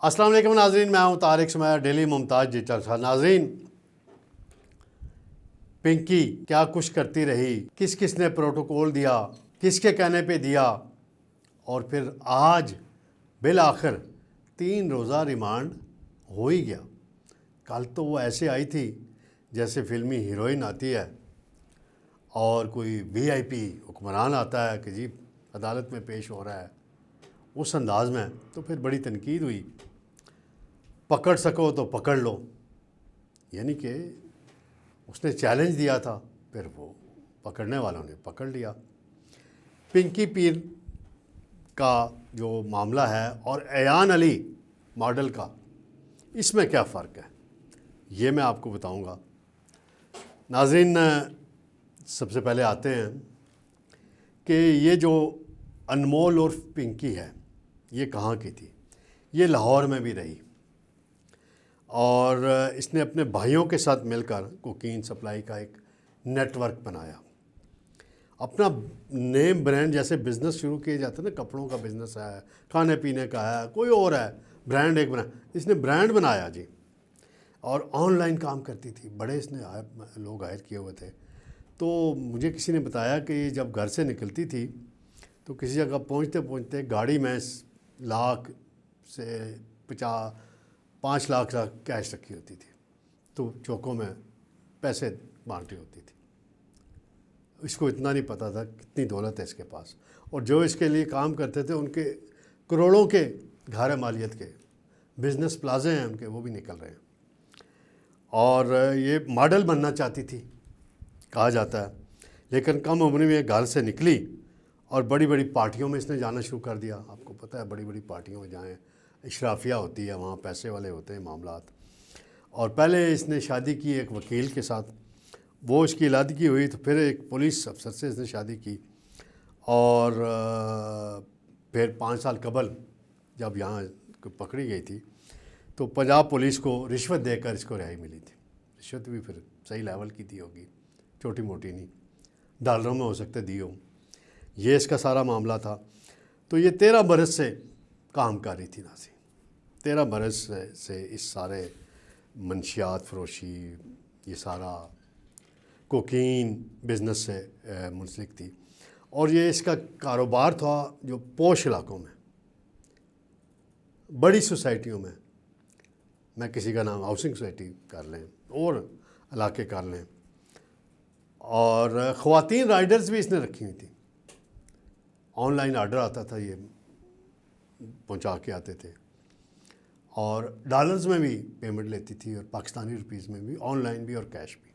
السلام علیکم ناظرین، میں ہوں طارق سمیہ، ڈیلی ممتاز ڈیجیٹل کا ناظرین۔ پنکی کیا کچھ کرتی رہی، کس کس نے پروٹوکول دیا، کس کے کہنے پہ دیا، اور پھر آج بالآخر 3 روزہ ریمانڈ ہو ہی گیا۔ کل تو وہ ایسے آئی تھی جیسے فلمی ہیروئن آتی ہے اور کوئی وی آئی پی حکمران آتا ہے کہ جی عدالت میں پیش ہو رہا ہے، اس انداز میں۔ تو پھر بڑی تنقید ہوئی، پکڑ سکو تو پکڑ لو، یعنی کہ اس نے چیلنج دیا تھا، پھر وہ پکڑنے والوں نے پکڑ لیا۔ پنکی پیر کا جو معاملہ ہے اور ایان علی ماڈل کا، اس میں کیا فرق ہے یہ میں آپ کو بتاؤں گا۔ ناظرین، سب سے پہلے آتے ہیں کہ یہ جو انمول اور پنکی ہے یہ کہاں کی تھی۔ یہ لاہور میں بھی رہی اور اس نے اپنے بھائیوں کے ساتھ مل کر کوکین سپلائی کا ایک نیٹ ورک بنایا، اپنا نیم برانڈ جیسے بزنس شروع کیے جاتے ہیں نا، کپڑوں کا بزنس ہے، کھانے پینے کا ہے، کوئی اور ہے، برانڈ ایک بنا، اس نے برانڈ بنایا جی، اور آن لائن کام کرتی تھی، بڑے اس نے لوگ ہائر کیے ہوئے تھے۔ تو مجھے کسی نے بتایا کہ یہ جب گھر سے نکلتی تھی تو کسی جگہ پہنچتے پہنچتے گاڑی میں لاکھ سے 5 لاکھ کیش رکھی ہوتی تھی، تو چوکوں میں پیسے بانٹی ہوتی تھی۔ اس کو اتنا نہیں پتہ تھا کتنی دولت ہے اس کے پاس، اور جو اس کے لیے کام کرتے تھے ان کے کروڑوں کے گھر مالیت کے بزنس پلازے ہیں ان کے، وہ بھی نکل رہے ہیں۔ اور یہ ماڈل بننا چاہتی تھی کہا جاتا ہے، لیکن کم عمری میں گھر سے نکلی اور بڑی بڑی پارٹیوں میں اس نے جانا شروع کر دیا۔ آپ کو پتہ ہے بڑی بڑی پارٹیوں میں جائیں، اشرافیہ ہوتی ہے، وہاں پیسے والے ہوتے ہیں معاملات۔ اور پہلے اس نے شادی کی ایک وکیل کے ساتھ، وہ اس کی علادگی ہوئی تو پھر ایک پولیس افسر سے اس نے شادی کی، اور پھر 5 سال قبل جب یہاں پکڑی گئی تھی تو پنجاب پولیس کو رشوت دے کر اس کو رہائی ملی تھی۔ رشوت بھی پھر صحیح لیول کی دی ہوگی، چھوٹی موٹی نہیں، ڈالروں میں ہو سکتے دی ہو۔ یہ اس کا سارا معاملہ تھا۔ تو یہ 13 برس سے کام کر رہی تھی ناظرین، 13 برس سے اس سارے منشیات فروشی، یہ سارا کوکین بزنس سے منسلک تھی، اور یہ اس کا کاروبار تھا جو پوش علاقوں میں، بڑی سوسائٹیوں میں کسی کا نام ہاؤسنگ سوسائٹی کر لیں اور علاقے کر لیں، اور خواتین رائڈرز بھی اس نے رکھی ہوئی تھیں۔ آن لائن آرڈر آتا تھا، یہ پہنچا کے آتے تھے، اور ڈالرز میں بھی پیمنٹ لیتی تھی، اور پاکستانی روپیز میں بھی، آن لائن بھی اور کیش بھی۔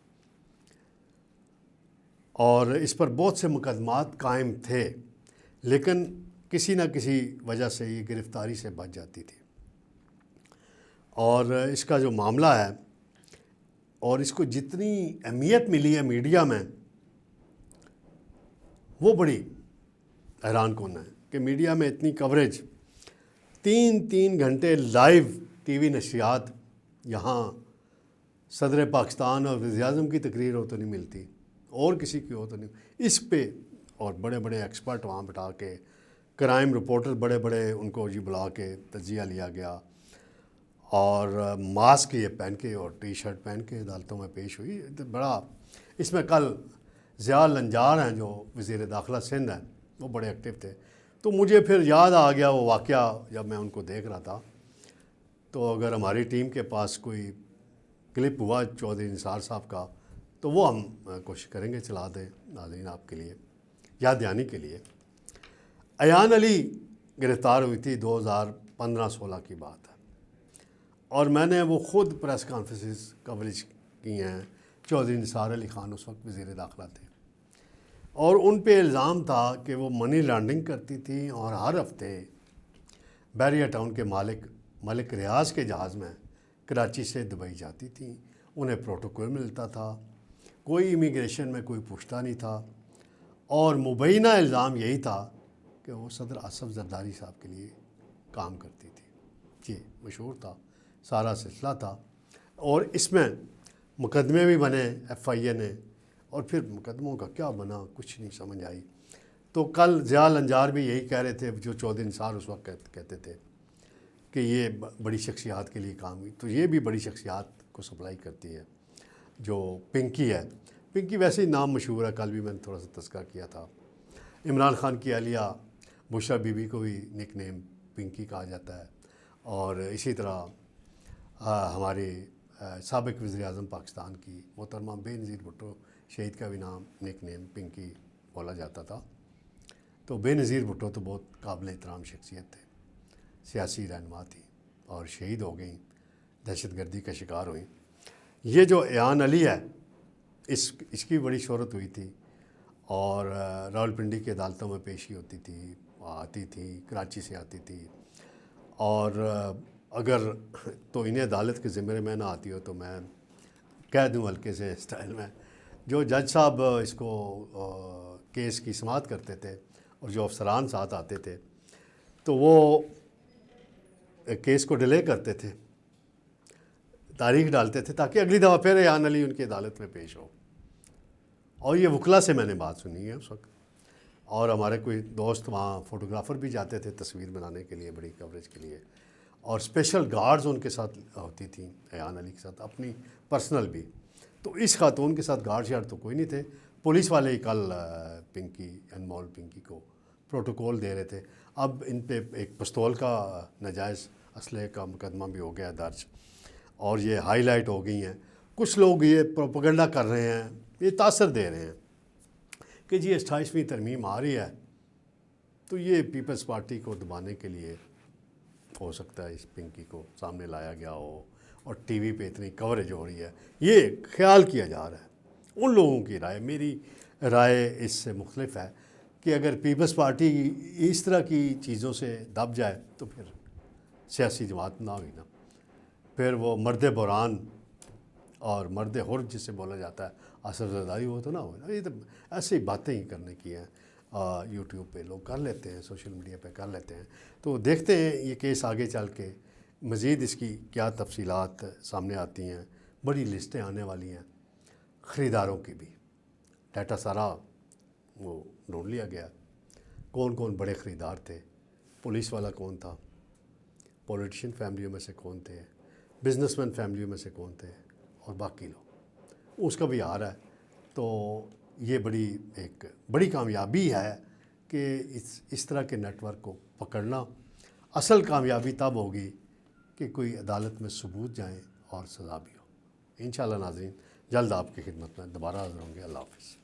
اور اس پر بہت سے مقدمات قائم تھے، لیکن کسی نہ کسی وجہ سے یہ گرفتاری سے بچ جاتی تھی۔ اور اس کا جو معاملہ ہے، اور اس کو جتنی اہمیت ملی ہے میڈیا میں، وہ بڑی حیران کن ہے کہ میڈیا میں اتنی کوریج، 3 گھنٹے لائیو ٹی وی نشریات، یہاں صدر پاکستان اور وزیر اعظم کی تقریر ہو تو نہیں ملتی، اور کسی کی ہو تو نہیں، اس پہ، اور بڑے بڑے ایکسپرٹ وہاں بٹھا کے، کرائم رپورٹر بڑے بڑے ان کو جی بلا کے تجزیہ لیا گیا، اور ماسک یہ پہن کے اور ٹی شرٹ پہن کے عدالتوں میں پیش ہوئی۔ بڑا اس میں کل ضیاء لنجار ہیں جو وزیر داخلہ سندھ ہیں، وہ بڑے ایکٹیو تھے۔ تو مجھے پھر یاد آ گیا وہ واقعہ جب میں ان کو دیکھ رہا تھا، تو اگر ہماری ٹیم کے پاس کوئی کلپ ہوا چودھری نثار صاحب کا تو وہ ہم کوشش کریں گے چلا دیں ناظرین آپ کے لیے یاد دہانی کے لیے۔ ایان علی گرفتار ہوئی تھی 2015-16 کی بات ہے، اور میں نے وہ خود پریس کانفرنسز کوریج کی ہیں۔ چودھری نثار علی خان اس وقت وزیر داخلہ تھے، اور ان پہ الزام تھا کہ وہ منی لانڈرنگ کرتی تھیں، اور ہر ہفتے بیریا ٹاؤن کے ملک ریاض کے جہاز میں کراچی سے دبئی جاتی تھیں۔ انہیں پروٹوکول ملتا تھا، کوئی امیگریشن میں کوئی پوچھتا نہیں تھا، اور مبینہ الزام یہی تھا کہ وہ صدر آصف زرداری صاحب کے لیے کام کرتی تھی۔ جی مشہور تھا، سارا سلسلہ تھا، اور اس میں مقدمے بھی بنے ایف آئی اے نے، اور پھر مقدموں کا کیا بنا کچھ نہیں سمجھ آئی۔ تو کل ضیاء لنجار بھی یہی کہہ رہے تھے جو چودھری نثار اس وقت کہتے تھے کہ یہ بڑی شخصیات کے لیے کام ہوئی، تو یہ بھی بڑی شخصیات کو سپلائی کرتی ہے جو پنکی ہے۔ پنکی ویسے ہی نام مشہور ہے، کل بھی میں نے تھوڑا سا تذکرہ کیا تھا۔ عمران خان کی اہلیہ بشریٰ بی بی کو بھی نک نیم پنکی کہا جاتا ہے، اور اسی طرح ہمارے سابق وزیر اعظم پاکستان کی محترمہ بے نظیر بھٹو شہید کا بھی نام نک نیم پنکی بولا جاتا تھا۔ تو بے نظیر بھٹو تو بہت قابل احترام شخصیت تھے، سیاسی رہنما تھی، اور شہید ہو گئیں، دہشت گردی کا شکار ہوئیں۔ یہ جو ایان علی ہے، اس کی بڑی شہرت ہوئی تھی، اور راولپنڈی کی عدالتوں میں پیشی ہوتی تھی، آتی تھی، کراچی سے آتی تھی، اور اگر تو انہیں عدالت کے ذمے میں نہ آتی ہو تو میں کہہ دوں ہلکے سے اسٹائل میں، جو جج صاحب اس کو کیس کی سماعت کرتے تھے اور جو افسران ساتھ آتے تھے تو وہ کیس کو ڈیلے کرتے تھے، تاریخ ڈالتے تھے تاکہ اگلی دفعہ پھر ایان علی ان کی عدالت میں پیش ہو۔ اور یہ وکلا سے میں نے بات سنی ہے اس وقت، اور ہمارے کوئی دوست وہاں فوٹوگرافر بھی جاتے تھے تصویر بنانے کے لیے، بڑی کوریج کے لیے، اور اسپیشل گارڈز ان کے ساتھ ہوتی تھیں ایان علی کے ساتھ، اپنی پرسنل بھی۔ تو اس خاتون کے ساتھ گارڈ شارڈ تو کوئی نہیں تھے، پولیس والے ہی کل پنکی، انمول پنکی کو پروٹوکول دے رہے تھے۔ اب ان پہ ایک پستول کا ناجائز اسلحے کا مقدمہ بھی ہو گیا درج، اور یہ ہائی لائٹ ہو گئی ہیں۔ کچھ لوگ یہ پروپیگنڈا کر رہے ہیں، یہ تاثر دے رہے ہیں کہ جی 28ویں ترمیم آ رہی ہے تو یہ پیپلز پارٹی کو دبانے کے لیے ہو سکتا ہے اس پنکی کو سامنے لایا گیا ہو، اور ٹی وی پہ اتنی کوریج ہو رہی ہے، یہ خیال کیا جا رہا ہے۔ ان لوگوں کی رائے، میری رائے اس سے مختلف ہے کہ اگر پیپلز پارٹی اس طرح کی چیزوں سے دب جائے تو پھر سیاسی جماعت نہ ہوئی نا، پھر وہ مرد بران اور مرد حر جسے بولا جاتا ہے اثر زدائی، وہ تو نہ ہو نا۔ یہ تو ایسی باتیں ہی کرنے کی ہیں، یوٹیوب پہ لوگ کر لیتے ہیں، سوشل میڈیا پہ کر لیتے ہیں۔ تو دیکھتے ہیں یہ کیس آگے چل کے مزید اس کی کیا تفصیلات سامنے آتی ہیں۔ بڑی لسٹیں آنے والی ہیں خریداروں کی بھی، ڈیٹا سارا وہ ڈھونڈ لیا گیا، کون کون بڑے خریدار تھے، پولیس والا کون تھا، پولیٹیشین فیملیوں میں سے کون تھے، بزنس مین فیملیوں میں سے کون تھے، اور باقی لوگ، اس کا بھی آ رہا ہے۔ تو یہ ایک بڑی کامیابی ہے کہ اس طرح کے نیٹ ورک کو پکڑنا۔ اصل کامیابی تب ہوگی کہ کوئی عدالت میں ثبوت جائیں اور سزا بھی ہو۔ انشاءاللہ ناظرین، جلد آپ کی خدمت میں دوبارہ حاضر ہوں گے۔ اللہ حافظ۔